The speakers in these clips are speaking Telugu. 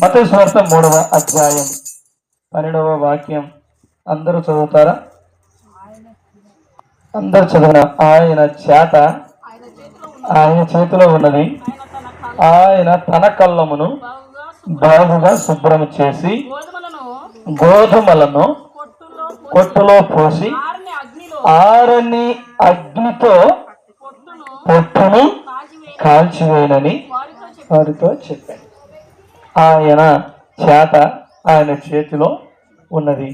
మత్తయి సువార్త 3వ అధ్యాయం 12వ వాక్యం అందరూ చదువుతారా? అందరు చదివిన ఆయన చేత ఆయన చేతిలో ఉన్నది, ఆయన తన కళ్ళమును బాగుగా శుభ్రం చేసి గోధుమలను కొట్టులో పోసి ఆరని అగ్నితో పొట్టును కాల్చివేయనని వారితో చెప్పాడు. ఆయన చేత ఆయన చేతిలో ఉన్నది.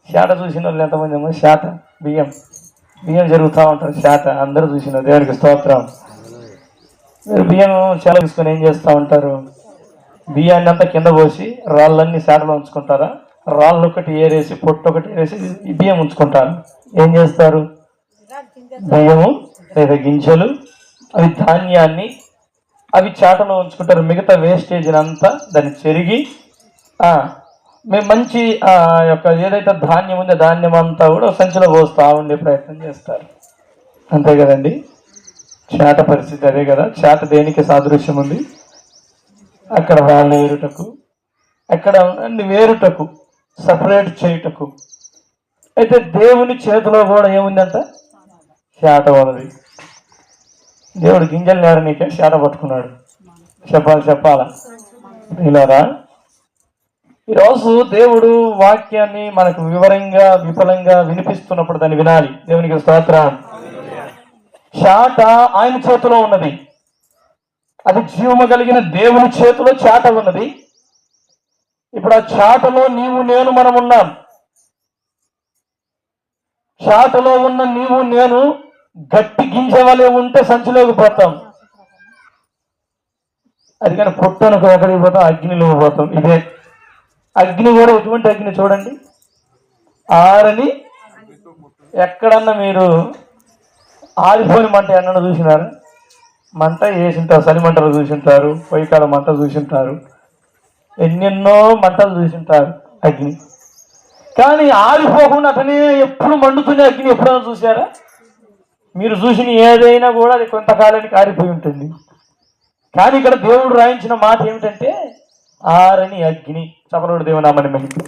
చేట చూసిన వాళ్ళు ఎంతమంది ఏమో చేత బియ్యం జరుగుతూ ఉంటారు. చేట అందరూ చూసిన దేవునికి స్తోత్రం. మీరు బియ్యం చేల తీసుకొని ఏం చేస్తూ ఉంటారు? బియ్యాన్ని అంతా కింద పోసి రాళ్ళన్నీ చేటలో ఉంచుకుంటారా? రాళ్ళు ఒకటి ఏరేసి పొట్టు ఒకటి ఏరేసి బియ్యం ఉంచుకుంటారు. ఏం చేస్తారు? బియ్యము లేదా గింజలు అవి ధాన్యాన్ని అవి చాటలో ఉంచుకుంటారు. మిగతా వేస్టేజ్ని అంతా దాన్ని చెరిగి మేము మంచి యొక్క ఏదైతే ధాన్యం ఉందో ధాన్యం అంతా కూడా సంచిలో పోస్తూ ఉండే ప్రయత్నం చేస్తారు. అంతే కదండి. చేట పరిస్థితి అదే కదా. చేట దేనికి సాదృశ్యం ఉంది? అక్కడ వాళ్ళు ఏరుటకు, అక్కడ అన్ని వేరుటకు, సపరేట్ చేయుటకు. అయితే దేవుని చేతిలో కూడా ఏముందంట? చేట ఉన్నది. దేవుడు గింజలు నేరనీకే చేట పట్టుకున్నాడు. చెప్పాలా ఇలారా? ఈరోజు దేవుడు వాక్యాన్ని మనకు విఫలంగా వినిపిస్తున్నప్పుడు దాన్ని వినాలి. దేవునికి స్తోత్రం. చేట ఆయన చేతిలో ఉన్నది. అది జీవము కలిగిన దేవుని చేతిలో చేట ఉన్నది. ఇప్పుడు ఆ చేటలో నీవు నేను మనం ఉన్నాం. చేటలో ఉన్న నీవు నేను గట్టి గింజ వలె ఉంటే సంచిలోకి పోతాం. అది కానీ పొట్టనుకు ఎక్కడికి పోతాం? అగ్నిలోకి పోతాం. ఇదే అగ్ని కూడా ఎటువంటి అగ్ని చూడండి, ఆరని. ఎక్కడన్నా మీరు ఆరిపోని మంట ఎన్నడూ చూసినారు? మంట వేసింటారు, చలి మంటలు చూసింటారు, పొయ్యికాడ మంట చూసింటారు, ఎన్నెన్నో మంటలు చూసింటారు అగ్ని. కానీ ఆరిపోకుండా అతనే ఎప్పుడు మండుతున్న అగ్ని ఎప్పుడైనా చూసారా? మీరు చూసిన ఏదైనా కూడా అది కొంతకాలానికి ఆరిపోయి ఉంటుంది. కానీ ఇక్కడ దేవుడు రాయించిన మాట ఏమిటంటే ఆరని అగ్ని. చపలుడు దేవునామని మహిమ.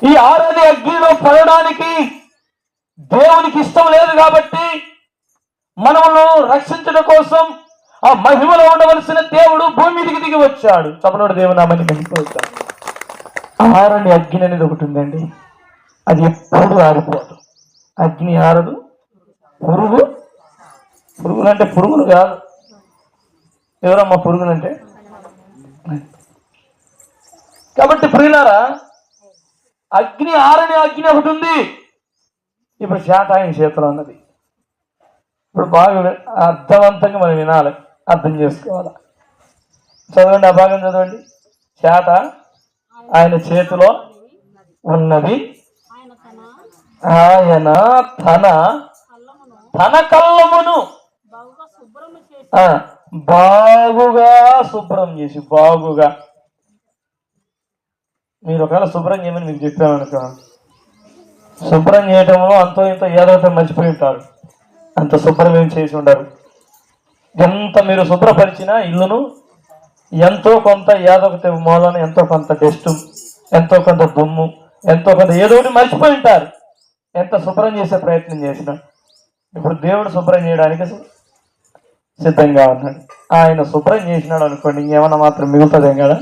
ఈ ఆరని అగ్నిలో పడడానికి దేవునికి ఇష్టం లేదు కాబట్టి మనమును రక్షించడం కోసం ఆ మహిమలో ఉండవలసిన దేవుడు భూమి మీదకి దిగి వచ్చాడు. చపలుడు దేవునామని మహిమ. ఆరని అగ్ని అనేది ఒకటి ఉందండి. అది ఎప్పుడు ఆరిపోదు. అగ్ని ఆరదు. పురుగులంటే పురుగులు కాదు. ఎవరమ్మా పురుగులంటే? కాబట్టి ప్రియులారా, అగ్ని ఆరని అగ్ని ఒకటి ఉంది. ఇప్పుడు చేట ఆయన చేతిలో ఉన్నది. ఇప్పుడు బాగా అర్థవంతంగా మనం వినాలి, అర్థం చేసుకోవాలి. చదవండి, ఆ భాగం చదవండి. చేట ఆయన చేతిలో ఉన్నది, ఆయన తన కళ్ళమును బాగుగా శుభ్రం చేసి. బాగుగా మీరు ఒకవేళ శుభ్రం చేయమని మీకు చెప్పామనుకో, శుభ్రం చేయటంలో అంతో ఇంతో ఏదో మర్చిపోయి ఉంటారు. అంత శుభ్రం ఏం చేసి ఉండరు. ఎంత మీరు శుభ్రపరిచినా ఇల్లును ఎంతో కొంత ఏదో ఒక మూలన ఎంతో కొంత డస్ట్, ఎంతో కొంత దుమ్ము, ఎంతో కొంత ఏదో ఒకటి మర్చిపోయి ఉంటారు. ఎంత శుభ్రం చేసే ప్రయత్నం చేసినా. ఇప్పుడు దేవుడు శుభ్రం చేయడానికి సిద్ధంగా ఉన్నాడు. ఆయన శుభ్రం చేసినాడు అనుకోండి, ఇంకేమన్నా మాత్రం మిగులుతుందేం కదా.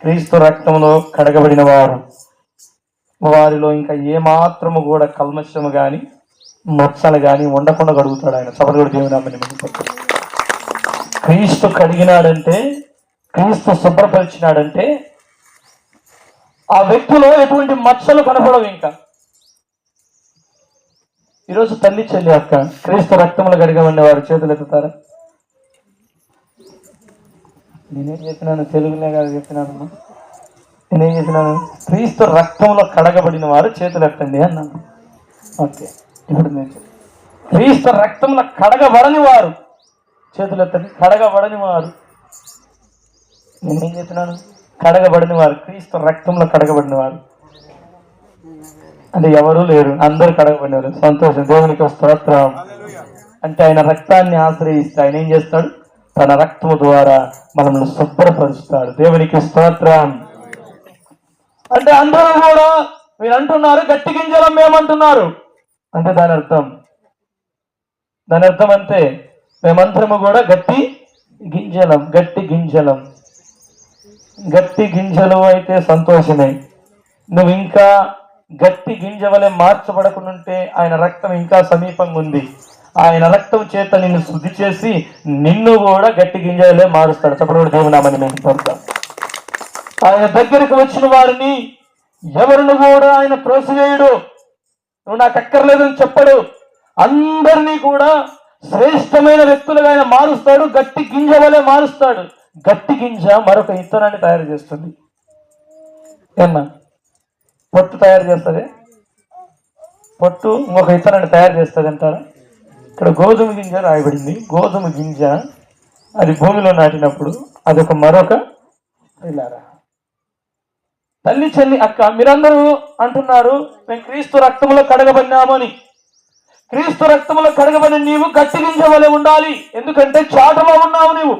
క్రీస్తు రక్తంలో కడగబడిన వారిలో ఇంకా ఏమాత్రము కూడా కల్మషము కానీ మచ్చలు కానీ ఉండకుండా కడుగుతాడు ఆయన. సభలుడు దేవునామని మహిమపరచు. క్రీస్తు కడిగినాడంటే, క్రీస్తు శుభ్రపరిచినాడంటే ఆ వ్యక్తిలో ఎటువంటి మచ్చలు కనపడవు. ఇంకా ఈరోజు తల్లి చెల్లి అక్క క్రీస్తు రక్తంలో కడిగబడిన వారు చేతులు ఎత్తుతారా? నేనేం చెప్పినాను? తెలుగునే కాదు చెప్పినాను. నేనేం చెప్పినాను? క్రీస్తు రక్తంలో కడగబడిన వారు చేతులు ఎత్తండి అన్నాను. ఓకే, ఇప్పుడు నేను క్రీస్తు రక్తంలో కడగబడని వారు చేతులు ఎత్తండి. కడగబడని వారు, నేనేం చెప్పినాను? కడగబడిన వారు, క్రీస్తు రక్తంలో కడగబడిన వారు అంటే ఎవరూ లేరు, అందరూ కడగబడినారు. సంతోషం, దేవునికి స్తోత్రం. అంటే ఆయన రక్తాన్ని ఆశ్రయిస్తే ఆయన ఏం చేస్తాడు? తన రక్తము ద్వారా మనల్ని శుభ్రపరుస్తాడు. దేవునికి స్తోత్రం. అంటే అందరూ కూడా మీరు అంటున్నారు గట్టి గింజలం మేమంటున్నారు అంటే దాని అర్థం అంతే, మేమందరము కూడా గట్టి గింజలు అయితే సంతోషమే. నువ్వు ఇంకా గట్టి గింజ వలె మార్చబడకుంటే ఆయన రక్తం ఇంకా సమీపంగా ఉంది. ఆయన రక్తం చేత నిన్ను శుద్ధి చేసి నిన్ను కూడా గట్టి గింజలే మారుస్తాడు. చెప్పడం దేవునామని మేము పొందాం. ఆయన దగ్గరికి వచ్చిన వారిని ఎవరిని కూడా ఆయన త్రోసివేయుడు. నువ్వు నాకు అక్కర్లేదని చెప్పడు. అందరినీ కూడా శ్రేష్టమైన వ్యక్తులుగా ఆయన మారుస్తాడు. గట్టి గింజ వలె మారుస్తాడు. గట్టి గింజ మరొక ఇత్తనాన్ని తయారు చేస్తుంది. ఏమన్నా పొట్టు తయారు చేస్తుంది, పొట్టు ఇంకొక ఇత్తనాన్ని తయారు చేస్తుంది అంటారా? ఇక్కడ గోధుమ గింజ రాయబడింది. గోధుమ గింజ అది భూమిలో నాటినప్పుడు అదొక మరొక ఇలారా. తల్లి చెల్లి అక్క మీరందరూ అంటున్నారు మేము క్రీస్తు రక్తంలో కడగబడినామని. క్రీస్తు రక్తంలో కడగబడిన నీవు గట్టి గింజ వలె ఉండాలి. ఎందుకంటే చాటలో ఉన్నావు నీవు.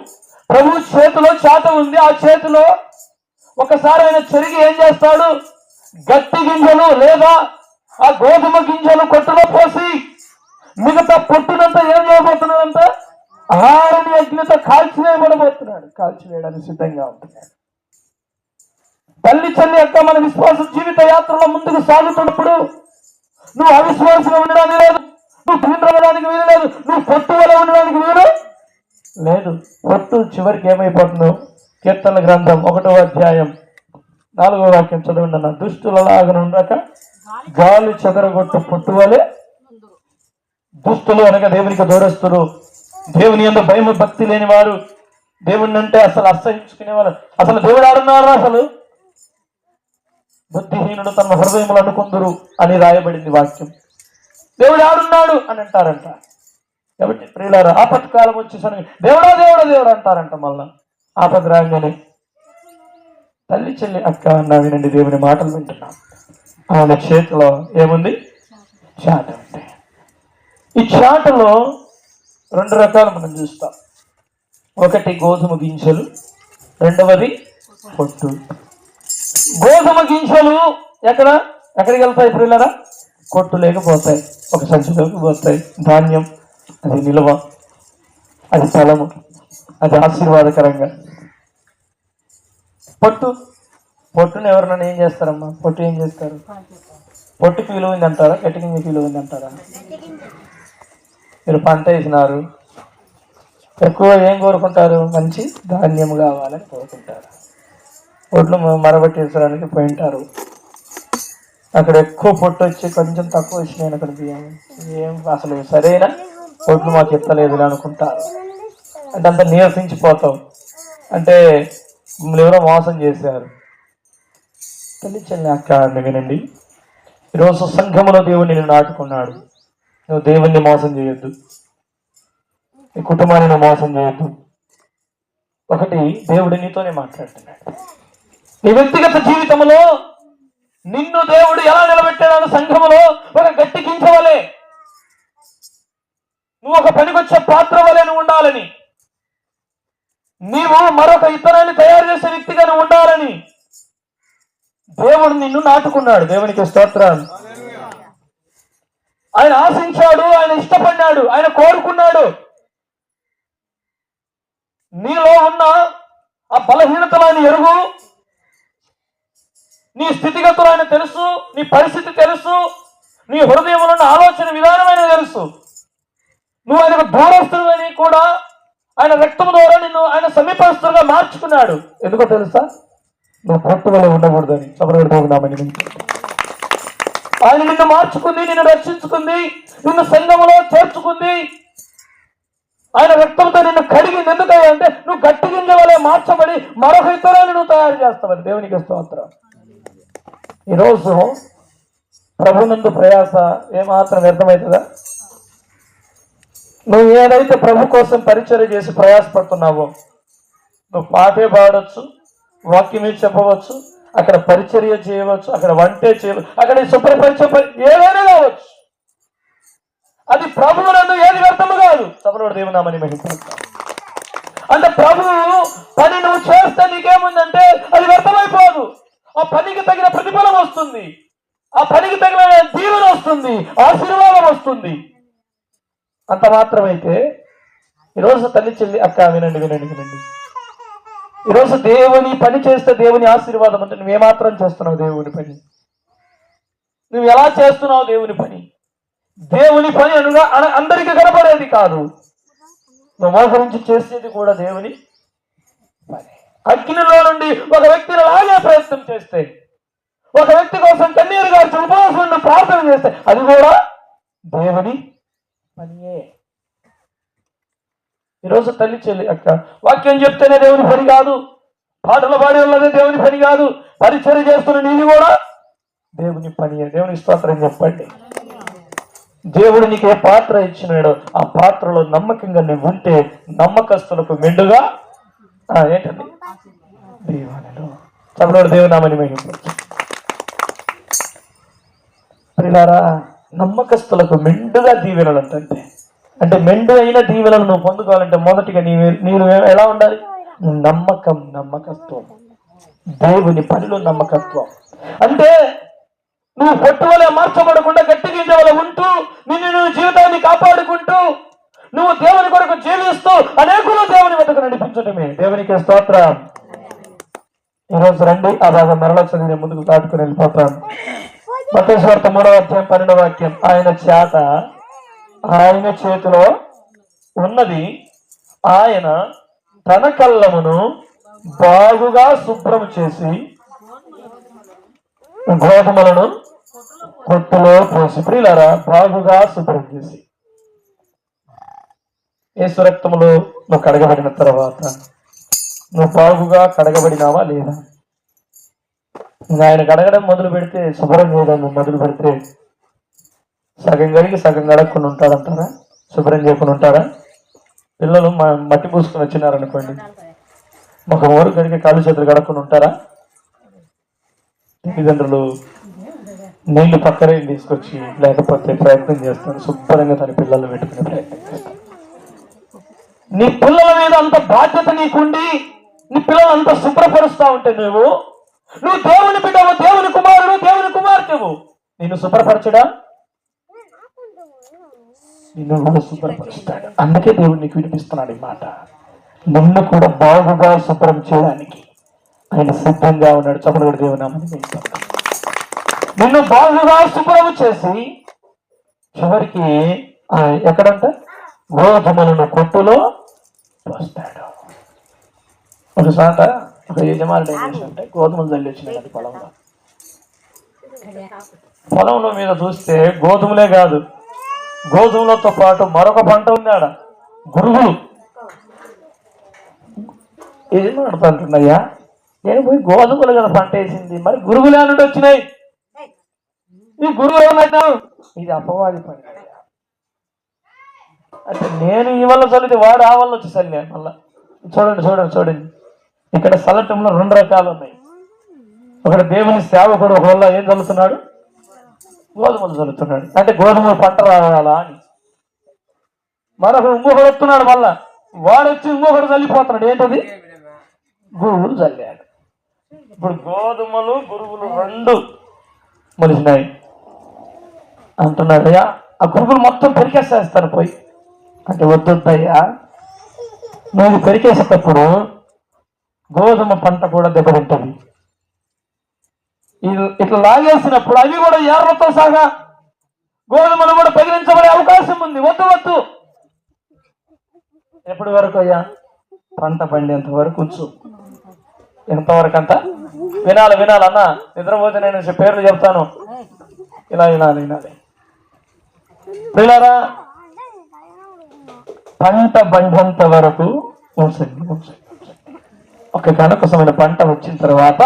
ప్రభు చేతిలో చాట ఉంది. ఆ చేతిలో ఒకసారి ఆయన చెరిగి ఏం చేస్తాడు? గట్టి గింజలు లేదా ఆ గోధుమ గింజలు కొట్టులో పోసి మిగతా పొట్టునంతా ఏం చేయబోతున్నాడంట? ఆహారాన్ని అగ్నితో కాల్చివేయడానికి సిద్ధంగా ఉంటున్నాడు. తల్లి చెల్లి అక్క మన విశ్వాస జీవిత యాత్రలో ముందుకు సాగుతున్నప్పుడు నువ్వు అవిశ్వాసంగా ఉండడానికి లేదు, నువ్వు తీవ్రడానికి వీలు లేదు, నువ్వు పొట్టు వల్ల ఉండడానికి వీలు లేదు. పొట్టు చివరికి ఏమైపోతుందో కీర్తన గ్రంథం 1వ అధ్యాయం 4వ వాక్యం చదవండి అన్న. దుష్టులలాగా ఉండక గాలి చెదరగొట్టు పొట్టు వలె దుస్తులు అనగా దేవునికి దూరస్తులు, దేవుని యందు భయం భక్తి లేని వారు, దేవుణ్ణి అంటే అసలు అసహించుకునేవారు. అసలు దేవుడు ఆడున్నారా? అసలు బుద్ధిహీనుడు తన హృదయములు అనుకుందరు అని రాయబడింది వాక్యం. దేవుడు ఆడున్నాడు అని అంటారంట. కాబట్టి ప్రియులారా ఆపత్కాలం వచ్చేసరికి దేవుడా దేవుడా దేవుడు అంటారంట. మళ్ళా ఆపద రాగానే తల్లి చెల్లి అక్క అన్నా వినండి, దేవుని మాటలు వింటున్నాం. ఆయన చేతిలో ఏముంది? చాట ఉంది. ఈ చాటలో 2 రకాలు మనం చూస్తాం. ఒకటి గోధుమ గింజలు, రెండవది పొట్టు. గోధుమ గింజలు ఎక్కడికి వెళ్తాయి ప్రియులారా? కొట్టు లేకపోతాయి, ఒక సంచిలోకి పోతాయి. ధాన్యం అది నిల్వ, అది ఫలము, అది ఆశీర్వాదకరంగా. పొట్టును ఎవరినైనా ఏం చేస్తారమ్మా? పొట్టు ఏం చేస్తారు? పొట్టుకి విలువైంది అంటారా? గట్టి గింజ విలువైంది అంటారా? మీరు పంట వేసినారు, ఎక్కువ ఏం కోరుకుంటారు? మంచి ధాన్యం కావాలని కోరుకుంటారు. పొట్లు మరబట్టేసడానికి పోయింటారు. అక్కడ ఎక్కువ పొట్టు వచ్చి కొంచెం తక్కువ వచ్చినాయి, అక్కడ ఏం అసలు సరైన పొట్లు మాకు ఎత్తలేదు అనుకుంటారు. అంటే అంత నీరసించిపోతాం. అంటే మిమ్మల్ని ఎవరో మోసం చేశారు. తల్లి చెల్లి అక్క అండి వినండి, ఈరోజు సంఘములో దేవుడు నిన్ను నాటుకున్నాడు. నువ్వు దేవుణ్ణి మోసం చేయొద్దు, నీ కుటుంబాన్ని నువ్వు మోసం చేయొద్దు. ఒకటి దేవుడు నీతోనే మాట్లాడుతున్నాడు. నీ వ్యక్తిగత జీవితంలో నిన్ను దేవుడు ఎలా నిలబెట్టాడు? సంఘములో ఒక గట్టి గింజ వలె, నువ్వు ఒక పనికొచ్చే పాత్ర వలె నువ్వు ఉండాలని, నీవు మరొక ఇతరాన్ని తయారు చేసే వ్యక్తిగా నువ్వు ఉండాలని దేవుడు నిన్ను నాటుకున్నాడు. దేవునికి స్తోత్రం. ఆయన ఆశించాడు, ఆయన ఇష్టపడ్డాడు, ఆయన కోరుకున్నాడు. నీలో ఉన్న ఆ బలహీనతలు ఆయన ఎరుగు, నీ స్థితిగతులు ఆయన తెలుసు, నీ పరిస్థితి తెలుసు, నీ హృదయంలో ఉన్న ఆలోచన విధానమైన తెలుసు. నువ్వు ఆయనకు దూరస్తుని కూడా ఆయన రక్తం ద్వారా నిన్ను ఆయన సమీపస్తులుగా మార్చుకున్నాడు. ఎందుకో తెలుసా? నువ్వు పొట్టు వల్ల ఉండకూడదని. సబరగడుతున్నామని ఆయన నిన్ను మార్చుకుంది, నిన్ను రక్షించుకుంది, నిన్ను సంఘములో చేర్చుకుంది. ఆయన రక్తంతో నిన్ను కడిగింది. ఎందుకంటే నువ్వు గట్టి గింజ వలె మార్చబడి మరొక ఇతరాన్ని నువ్వు తయారు చేస్తావని. దేవునికి స్తోత్రం. ఈరోజు ప్రభునందు ప్రయాస ఏమాత్రం వ్యర్థమవుతుందా? నువ్వు ఏదైతే ప్రభు కోసం పరిచర్య చేసి ప్రయాసపడుతున్నావో, నువ్వు పాటే పాడవచ్చు, వాక్యమే చెప్పవచ్చు, అక్కడ పరిచర్య చేయవచ్చు, అక్కడ వంటే చేయవచ్చు, అక్కడ శుభ్రపరిచే ఏదైనా కావచ్చు. అది ప్రభువునందు ఏది వ్యర్థము కాదు. సభలో దేవునామని మహిమ. అంటే ప్రభువు పని నువ్వు చేస్తే నీకేముందంటే అది వ్యర్థమైపోదు. ఆ పనికి తగిన ప్రతిఫలం వస్తుంది, ఆ పనికి తగిన దీవెన వస్తుంది, ఆశీర్వాదం వస్తుంది. అంత మాత్రమైతే ఈరోజు తల్లి చెల్లి అక్క వినండి వినండి వినండి, ఈరోజు దేవుని పని చేస్తే దేవుని ఆశీర్వాదం అంటే నువ్వేమాత్రం చేస్తున్నావు దేవుని పని? నువ్వు ఎలా చేస్తున్నావు దేవుని పని? దేవుని పని అనుగా అందరికీ కనపడేది కాదు, నువ్వు మోసరించి చేసేది కూడా దేవుని పని. అగ్నిలో నుండి ఒక వ్యక్తిని లాగే ప్రయత్నం చేస్తే, ఒక వ్యక్తి కోసం కన్నీరు గార్చి ఉపవాసం నుండి ప్రార్థన చేస్తే అది కూడా దేవుని పనియే. ఈరోజు తల్లి చెల్లి అక్క వాక్యం చెప్తేనే దేవుని పని కాదు, పాటలు పాడి ఉన్నదే దేవుని పని కాదు, పరిచర్య చేస్తున్న నీది కూడా దేవుని పనియే. దేవుని స్తోత్రం చెప్పండి. దేవుడు నీకు ఏ పాత్ర ఇచ్చినాడో ఆ పాత్రలో నమ్మకంగా నువ్వు ఉంటే నమ్మకస్తులకు మెండుగా ఏంటండి దీవెనలు. చదవడు దేవునామని ప్రియులారా, నమ్మకస్తులకు మెండుగా దీవెనలు అంటే మెండు అయిన దీవెనలు నువ్వు పొందుకోవాలంటే మొదటిగా నీవు ఎలా ఉండాలి? నమ్మకత్వం, దేవుని పనిలో నమ్మకత్వం. అంటే నువ్వు పొట్టు వలె మార్చబడకుండా గట్టి గింజ వలె ఉంటూ నువ్వు జీవితాన్ని కాపాడుకుంటూ నువ్వు దేవుని కొరకు జీవిస్తూ అనేకులు దేవుని వద్దకు నడిపించడమే. దేవునికి స్తోత్రం. ఈరోజు రండి ఆ భాగం మరలా చదివి ముందుకు దాటుకుని వెళ్ళిపోతాను. మత్తయి సువార్త 3వ అధ్యాయం 12వ వాక్యం. ఆయన చేతిలో ఉన్నది ఆయన తన కళ్ళమును బాగుగా శుభ్రం చేసి గోధుమలను కొట్టులో పోసి, ప్రియులారా, బాగుగా శుభ్రం చేసి. యేసు రక్తములో నువ్వు కడగబడిన తర్వాత నువ్వు బాగుగా కడగబడినావా లేదా? ఆయన కడగడం మొదలు పెడితే, శుభ్రం చేయడం మొదలు పెడితే సగం కడిగి సగం కడగకుండా ఉంటాడంటారా? శుభ్రం చేయకుండా ఉంటారా? పిల్లలు మట్టి పూసుకొని వచ్చినారనుకోండి, ఒక ఊరు కడిగి కాళ్ళు చేతులు కడగకుండా ఉంటారా? తల్లిదండ్రులు నీళ్లు పక్కనే తీసుకొచ్చి లేకపోతే ప్రయత్నం చేస్తాను శుభ్రంగా తన పిల్లలు పెట్టుకునే ప్రయత్నం చేస్తాను. నీ పిల్లల మీద అంత బాధ్యత నీకుండి నీ పిల్లలు అంత శుభ్రపరుస్తా ఉంటే నువ్వు దేవుని బిడ్డవు, దేవుని కుమారుడు, దేవుని కుమార్తెవు, నిన్ను శుభ్రపరచడా? నిన్ను కూడా శుభ్రపరుస్తాడు. అందుకే దేవుడు నీకు వినిపిస్తున్నాడు ఈ మాట. నిన్ను కూడా బాగుగా శుభ్రం చేయడానికి ఆయన సిద్ధంగా ఉన్నాడు. చప్పుడు కూడా దేవునామని నిన్ను బాగుగా శుభ్రం చేసి చివరికి ఎక్కడంట గోధుమలను కొట్టులో పోస్తాడు. ఒకసారి ఒక యజమానుడు ఏం చేశాడంటే గోధుమలు జల్లి వచ్చినాడు పొలంలో మీద చూస్తే గోధుమలే కాదు, గోధుమలతో పాటు మరొక పంట ఉన్నాడు, గురుగులు. యజమానుడు అంటున్నాయా, నేను పోయి గోధుమలు కదా పంట వేసింది, మరి గురుగులే అన్నట్టు వచ్చినాయి. ఈ గురువు ఏమన్నాడు? ఇది అపవాది పని. అంటే నేను ఈ వల్ల చల్లితే వాడు ఆ వల్ల వచ్చి చల్లే. మళ్ళా చూడండి ఇక్కడ చల్లటంలో 2 రకాలు ఉన్నాయి. ఒకటి దేవుని సేవకుడు ఒక వల్ల ఏం చల్లుతున్నాడు? గోధుమలు చల్లుతున్నాడు, అంటే గోధుమలు పంట రావాలా అని. మరొకడు ఇంకొకడు వస్తున్నాడు, మళ్ళా వాడు వచ్చి ఇంకొకటి చల్లిపోతున్నాడు. ఏంటది? గురువులు చల్లాడు. ఇప్పుడు గోధుమలు గురువులు 2 మొలిసినాయి అంటున్నాడు. అయ్యా ఆ గురుగులు మొత్తం పెరికేసేస్తాను పోయి అంటే వద్దొద్దయ్యా, నువ్వు పెరికేసేటప్పుడు గోధుమ పంట కూడా దెబ్బతింటుంది. ఇట్లా లాగేసినప్పుడు అవి కూడా ఏర్లతో సహా గోధుమలు కూడా పగిలించబడే అవకాశం ఉంది. వద్దు. ఎప్పటి వరకు అయ్యా? పంట పండేంత వరకు ఉంచు. ఎంతవరకు అంట? వినాలి అన్న. నిద్రపోతే నేను పేర్లు చెప్తాను, ఇలా వినాలి. పిల్లరా, పంట పండేంత వరకు ఉంచండి. ఒక కనకసమైన పంట వచ్చిన తర్వాత